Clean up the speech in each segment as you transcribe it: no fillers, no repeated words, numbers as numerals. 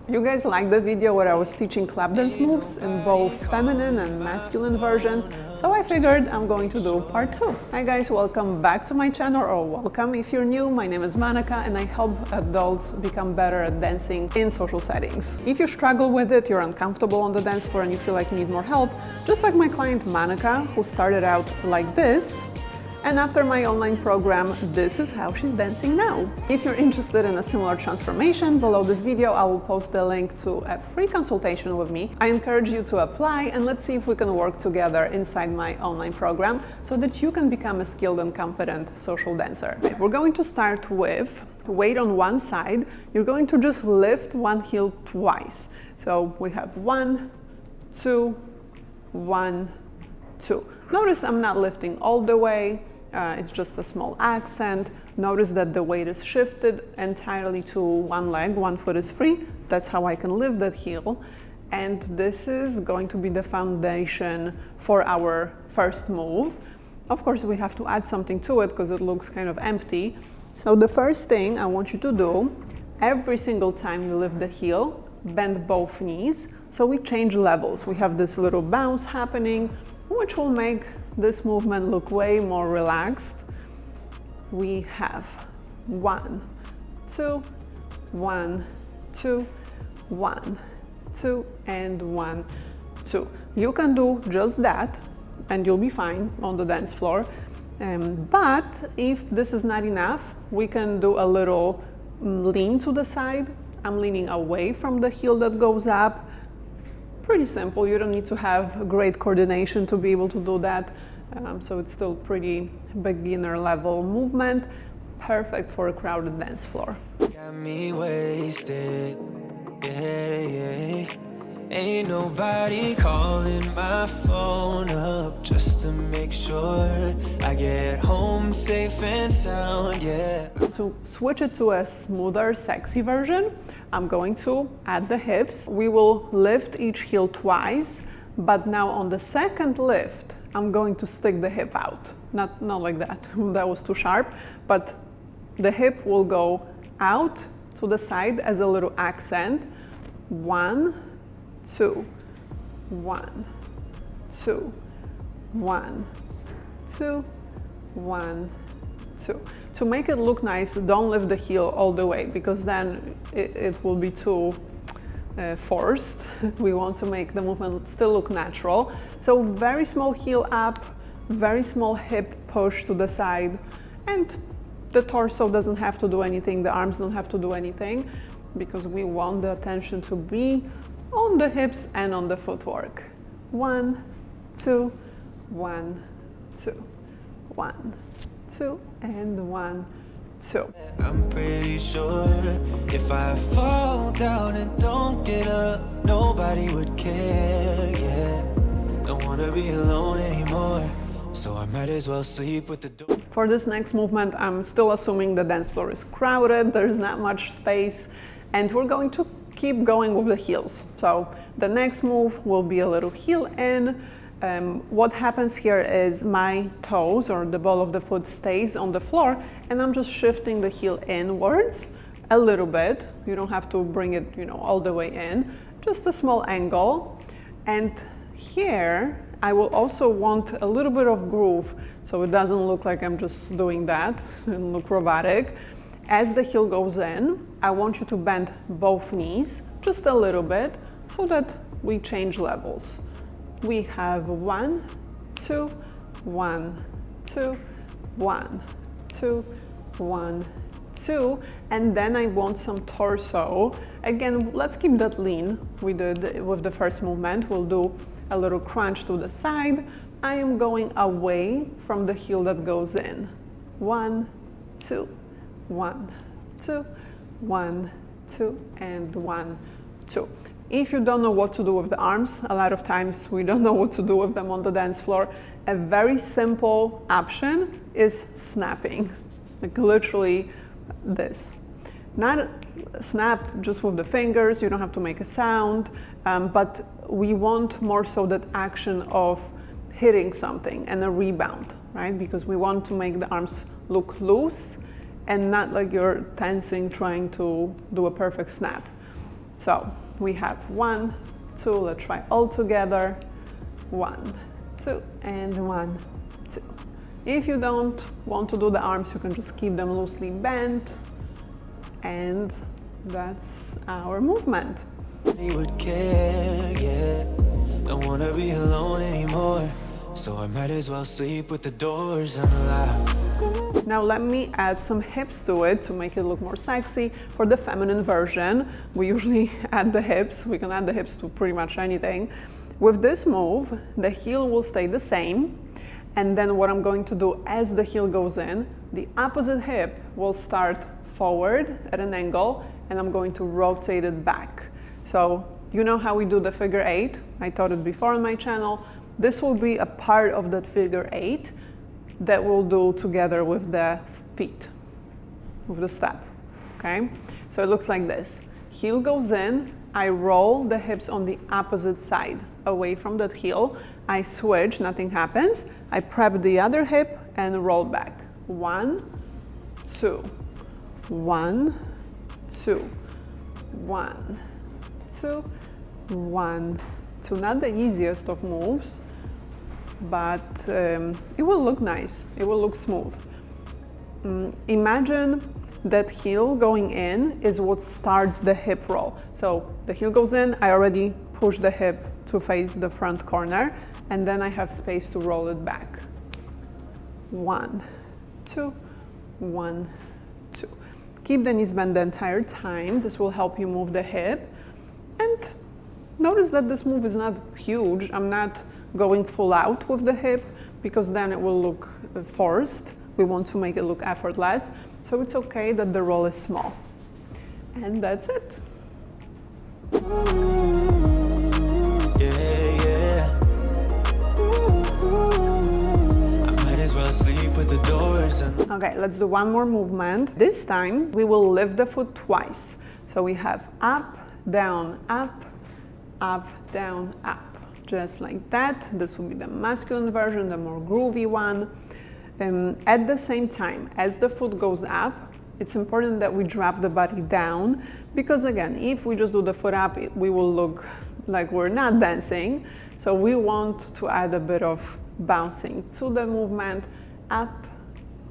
You guys liked the video where I was teaching clap dance moves in both feminine and masculine versions, so I figured I'm going to do part 2. Hi guys, welcome back to my channel, or welcome if you're new. My name is Monica and I help adults become better at dancing in social settings. If you struggle with it, you're uncomfortable on the dance floor and you feel like you need more help, just like my client Monica, who started out like this, and after my online program, this is how she's dancing now. If you're interested in a similar transformation, below this video I will post a link to a free consultation with me. I encourage you to apply and let's see if we can work together inside my online program so that you can become a skilled and confident social dancer. We're going to start with weight on one side. You're going to just lift one heel twice. So we have 1, 2, 1, 2. Notice I'm not lifting all the way, it's just a small accent. Notice that the weight is shifted entirely to one leg, one foot is free. That's how I can lift that heel. And this is going to be the foundation for our first move. Of course, we have to add something to it because it looks kind of empty. So the first thing I want you to do, every single time you lift the heel, bend both knees. So we change levels. We have this little bounce happening, which will make this movement look way more relaxed. We have 1, 2, 1, 2, 1, 2, and 1, 2. You can do just that and you'll be fine on the dance floor. But if this is not enough, we can do a little lean to the side. I'm leaning away from the heel that goes up. Pretty simple, you don't need to have great coordination to be able to do that. So it's still pretty beginner level movement, perfect for a crowded dance floor. Got me wasted, yeah. Ain't nobody calling my phone up just to make sure I get home safe and sound, yeah. To switch it to a smoother, sexy version, I'm going to add the hips. We will lift each heel twice, but now on the second lift, I'm going to stick the hip out. Not like that, that was too sharp, but the hip will go out to the side as a little accent. 1, 2, 1, 2, 1, 2, 1, 2. To make it look nice, don't lift the heel all the way because then it will be too forced. We want to make the movement still look natural. So very small heel up, very small hip push to the side, and the torso doesn't have to do anything, the arms don't have to do anything because we want the attention to be on the hips and on the footwork. 1, 2, 1, 2, 1, 2, and 1, 2. I'm pretty sure if I fall down and don't get up, nobody would care, yeah. Don't wanna be alone anymore, so I might as well sleep with the door. For this next movement, I'm still assuming the dance floor is crowded, there's not much space, and we're going to keep going with the heels. So the next move will be a little heel in. What happens here is my toes or the ball of the foot stays on the floor and I'm just shifting the heel inwards a little bit. You don't have to bring it, all the way in, just a small angle. And here I will also want a little bit of groove so it doesn't look like I'm just doing that and look robotic. As the heel goes in, I want you to bend both knees just a little bit so that we change levels. We have 1, 2, 1, 2, 1, 2, 1, 2, and then I want some torso. Again, let's keep that lean. We did with the first movement. We'll do a little crunch to the side. I am going away from the heel that goes in. 1, 2, 1, 2, 1, 2, and 1, 2. If you don't know what to do with the arms, a lot of times we don't know what to do with them on the dance floor. A very simple option is snapping, like literally this. Not snap just with the fingers, you don't have to make a sound, but we want more so that action of hitting something and a rebound, right? Because we want to make the arms look loose and not like you're tensing trying to do a perfect snap. So we have 1, 2, let's try all together. 1, 2, and 1, 2. If you don't want to do the arms, you can just keep them loosely bent, and that's our movement. He would care, yeah. Don't wanna be alone anymore, so I might as well sleep with the doors unlocked. Now let me add some hips to it to make it look more sexy. For the feminine version, we usually add the hips. We can add the hips to pretty much anything. With this move, the heel will stay the same. And then what I'm going to do as the heel goes in, the opposite hip will start forward at an angle, and I'm going to rotate it back. So you know how we do the figure 8? I taught it before on my channel. This will be a part of that figure 8 that we'll do together with the feet, with the step, okay? So it looks like this. Heel goes in, I roll the hips on the opposite side, away from that heel. I switch, nothing happens. I prep the other hip and roll back. 1, 2, 1, 2, 1, 2, 1, 2. Not the easiest of moves, but it will look nice. It will look smooth. Imagine that heel going in is what starts the hip roll. So the heel goes in, I already push the hip to face the front corner, and then I have space to roll it back. 1, 2, 1, 2. Keep the knees bent the entire time. This will help you move the hip. And notice that this move is not huge. I'm not going full out with the hip because then it will look forced. We want to make it look effortless. So it's okay that the roll is small. And that's it. Yeah, yeah. I might as well sleep with the doors unlocked. Okay, let's do one more movement. This time we will lift the foot twice. So we have up, down, up, down, up. Just like that. This will be the masculine version, the more groovy one. At the same time, as the foot goes up, it's important that we drop the body down, because again, if we just do the foot up, we will look like we're not dancing. So we want to add a bit of bouncing to the movement. Up,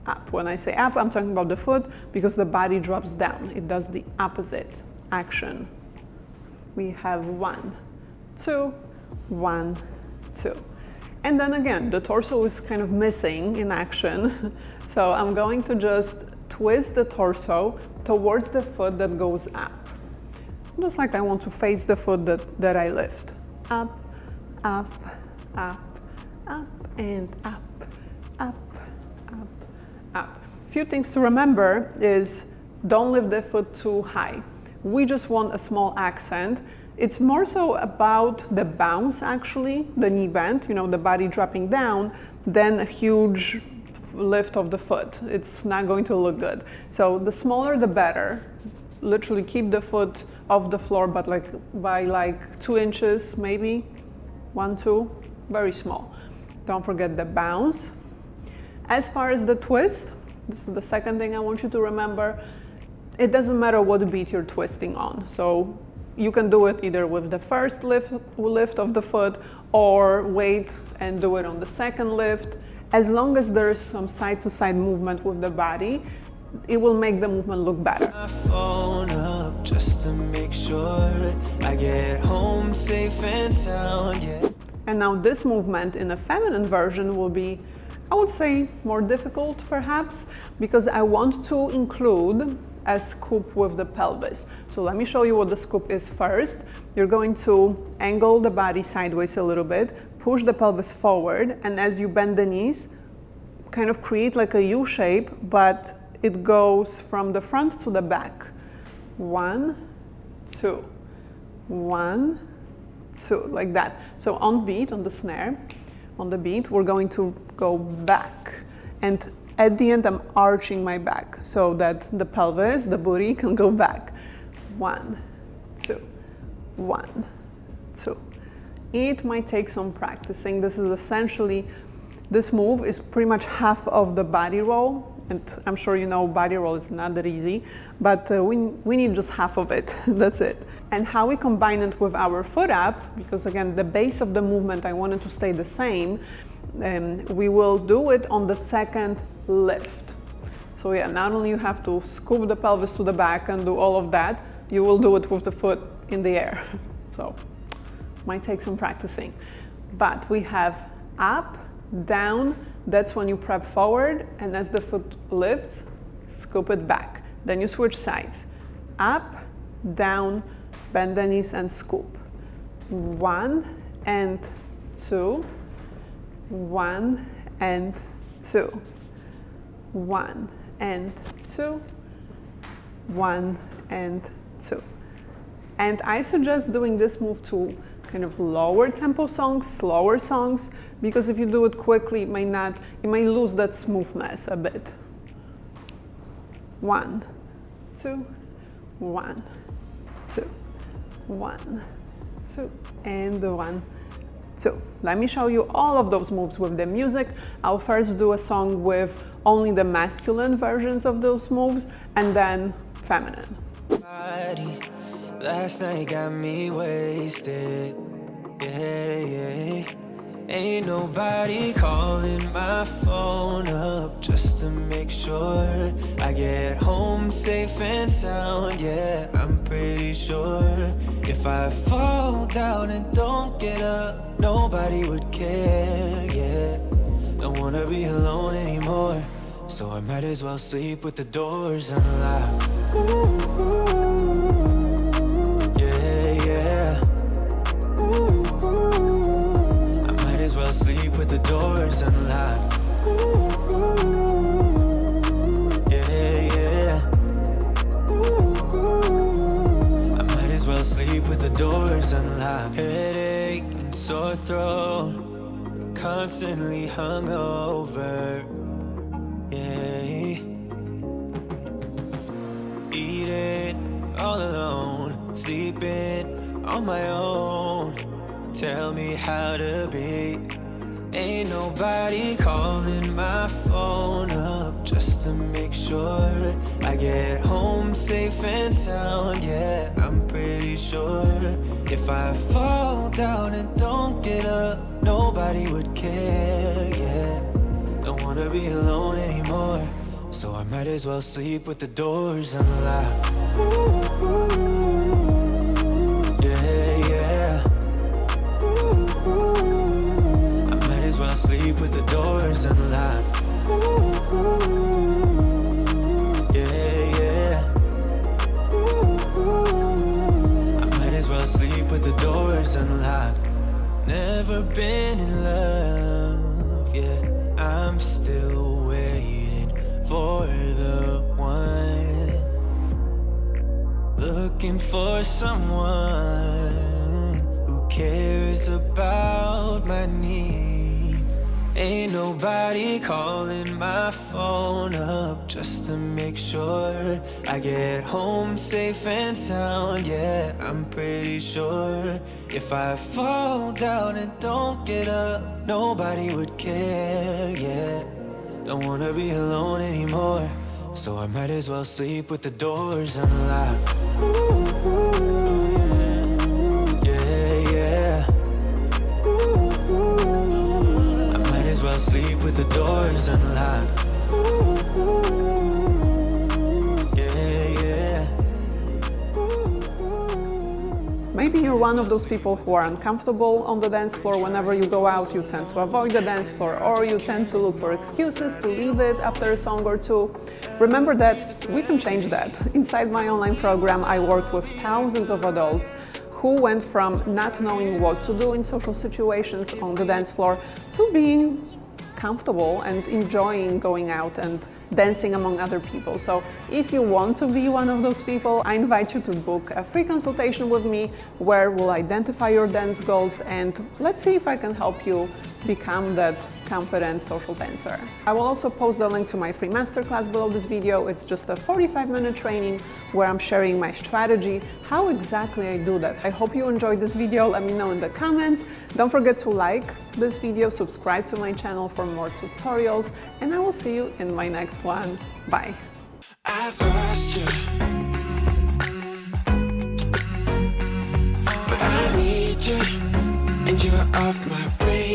up. When I say up, I'm talking about the foot because the body drops down. It does the opposite action. We have 1, 2, 1, 2. And then again, the torso is kind of missing in action. So I'm going to just twist the torso towards the foot that goes up. Just like I want to face the foot that I lift. Up, up, up, up, and up, up, up, up. A few things to remember is don't lift the foot too high. We just want a small accent. It's more so about the bounce, actually, the knee bend, you know, the body dropping down, than a huge lift of the foot. It's not going to look good. So the smaller the better. Literally keep the foot off the floor, but like by like 2 inches, maybe 1, 2, very small. Don't forget the bounce. As far as the twist, this is the second thing I want you to remember. It doesn't matter what beat you're twisting on. So you can do it either with the first lift of the foot or wait and do it on the second lift. As long as there is some side-to-side movement with the body, it will make the movement look better. My phone up just to make sure I get home safe and sound, yeah. And now this movement in a feminine version will be, I would say, more difficult perhaps, because I want to include a scoop with the pelvis. So let me show you what the scoop is first. You're going to angle the body sideways a little bit, push the pelvis forward, and as you bend the knees, kind of create like a U shape, but it goes from the front to the back. 1, 2, 1, 2, like that. So on beat, on the snare, on the beat, we're going to go back. And at the end, I'm arching my back so that the pelvis, the booty, can go back. 1, 2, 1, 2. It might take some practicing. This is essentially, this move is pretty much half of the body roll. And I'm sure you know body roll is not that easy, but we need just half of it. That's it. And how we combine it with our foot up, because again, the base of the movement, I want it to stay the same, we will do it on the second lift. So yeah, not only you have to scoop the pelvis to the back and do all of that, you will do it with the foot in the air. So might take some practicing. But we have up, down, that's when you prep forward, and as the foot lifts, scoop it back. Then you switch sides. Up, down, bend the knees and scoop. 1 and 2, 1 and 2, 1 and 2, 1 and 2. And I suggest doing this move to kind of lower tempo songs, slower songs, because if you do it quickly, it may lose that smoothness a bit. 1, 2, 1, 2, 1, 2, and 1, 2. Let me show you all of those moves with the music. I'll first do a song with only the masculine versions of those moves, and then feminine. Last night got me wasted, yeah. Ain't nobody calling my phone up just to make sure I get home safe and sound, yeah. I'm pretty sure if I fall down and don't get up, nobody would care, yeah. Don't wanna be alone anymore, so I might as well sleep with the doors unlocked. Ooh, ooh. Sleep with the doors unlocked. Yeah, yeah. I might as well sleep with the doors unlocked. Headache and sore throat, constantly hungover. Yeah. Eating all alone, sleeping on my own. Tell me how to be. Ain't nobody calling my phone up just to make sure I get home safe and sound, yeah. I'm pretty sure if I fall down and don't get up, nobody would care, yeah. Don't wanna be alone anymore, so I might as well sleep with the doors unlocked. Ooh, ooh. Yeah, yeah. Well, sleep with the doors unlocked. Yeah, yeah. I might as well sleep with the doors unlocked. Never been in love, yeah. I'm still waiting for the one. Looking for someone who cares about my needs. Ain't nobody calling my phone up just to make sure I get home safe and sound, yeah. I'm pretty sure if I fall down and don't get up, nobody would care, yeah. Don't wanna be alone anymore, so I might as well sleep with the doors unlocked. Ooh, ooh. Yeah, yeah. I'll sleep with the doors unlocked. Yeah, yeah. Maybe you're one of those people who are uncomfortable on the dance floor. Whenever you go out, you tend to avoid the dance floor, or you tend to look for excuses to leave it after a song or two. Remember that we can change that. Inside my online program, I work with thousands of adults who went from not knowing what to do in social situations on the dance floor to being comfortable and enjoying going out and dancing among other people. So if you want to be one of those people, I invite you to book a free consultation with me where we'll identify your dance goals and let's see if I can help you become that confident social dancer. I will also post the link to my free masterclass below this video. It's just a 45-minute training where I'm sharing my strategy, how exactly I do that. I hope you enjoyed this video. Let me know in the comments. Don't forget to like this video, subscribe to my channel for more tutorials, and I will see you in my next one. Bye. I've lost you. and you're off my radar.